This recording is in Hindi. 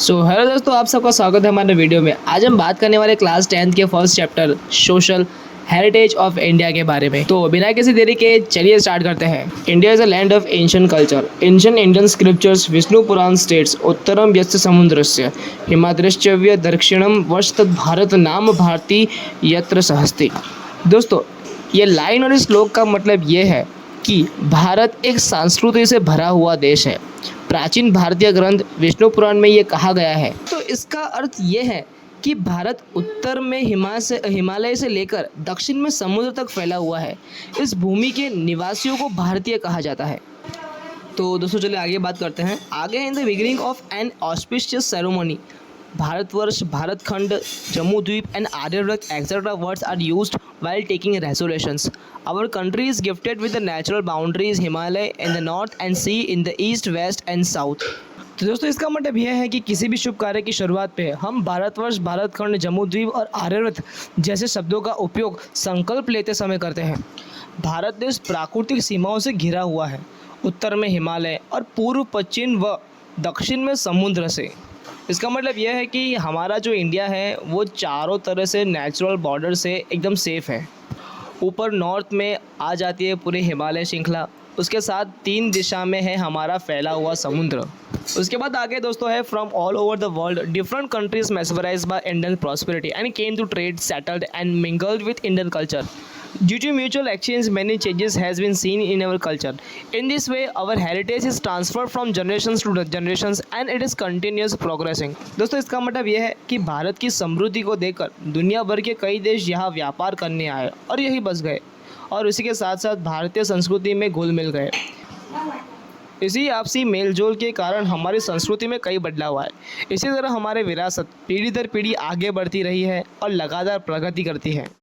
हेलो दोस्तों, आप सबका स्वागत है हमारे वीडियो में। आज हम बात करने वाले क्लास 10th के first chapter social heritage of India के बारे में। तो बिना किसी देरी के चलिए स्टार्ट करते हैं। India is a land of ancient culture. Ancient Indian scriptures Vishnu Purana states उत्तरम यस्य समुद्रस्य हिमाद्रश्चव्य दक्षिणम वस्तद भारत नाम भारती यत्र सहस्ति। दोस्तों, ये लाइन और इस श्लोक का मतलब ये है कि भारत एक संस्कृति से भरा हुआ देश है। प्राचीन भारतीय ग्रंथ विष्णु पुराण में ये कहा गया है। तो इसका अर्थ ये है कि भारत उत्तर में हिमालय से लेकर दक्षिण में समुद्र तक फैला हुआ है। इस भूमि के निवासियों को भारतीय कहा जाता है। तो दोस्तों चलिए आगे बात करते हैं। आगे in the beginning of an auspicious ceremony Bharatvarsha, Bharatkhand, Jambu Dvipa and Aryavarta etcetera words are used while taking resolutions. Our country is gifted with the natural boundaries Himalaya in the north and sea in the east, west and south. तो दोस्तों इसका मतलब यह है कि किसी भी शुभ कार्य की शुरुआत पे हम भारतवर्ष, भारतखंड, जम्मूद्वीप और आर्यव्रत जैसे शब्दों का उपयोग संकल्प लेते समय करते हैं। भारत देश प्राकृतिक सीमाओं से घिरा हुआ है, उत्तर में हिमालय और पूर्व, पश्चिम व दक्षिण में समुद्र से। इसका मतलब यह है कि हमारा जो इंडिया है वो चारों तरह से नेचुरल बॉर्डर से एकदम सेफ़ है। ऊपर नॉर्थ में आ जाती है पूरी हिमालय श्रृंखला, उसके साथ 3 दिशा में है हमारा फैला हुआ समुद्र। उसके बाद आगे दोस्तों है from all over the world different countries mesmerised by Indian prosperity and came to trade, settled and mingled with Indian culture. Due to mutual exchange, many changes has been seen in our culture. In this way, our heritage is transferred from generations to generations and it is continuous progressing. दोस्तों इसका मतलब यह है कि भारत की समृद्धि को देखकर दुनिया भर के कई देश यहाँ व्यापार करने आए और यही बस गए और उसी के साथ साथ भारतीय संस्कृति में घुल मिल गए। इसी आपसी मेलजोल के कारण हमारी संस्कृति में कई बदलाव आए। इसी तरह हमारे विरासत पीढ़ी दर पीढ़ी आगे बढ़ती रही है और लगातार प्रगति करती है।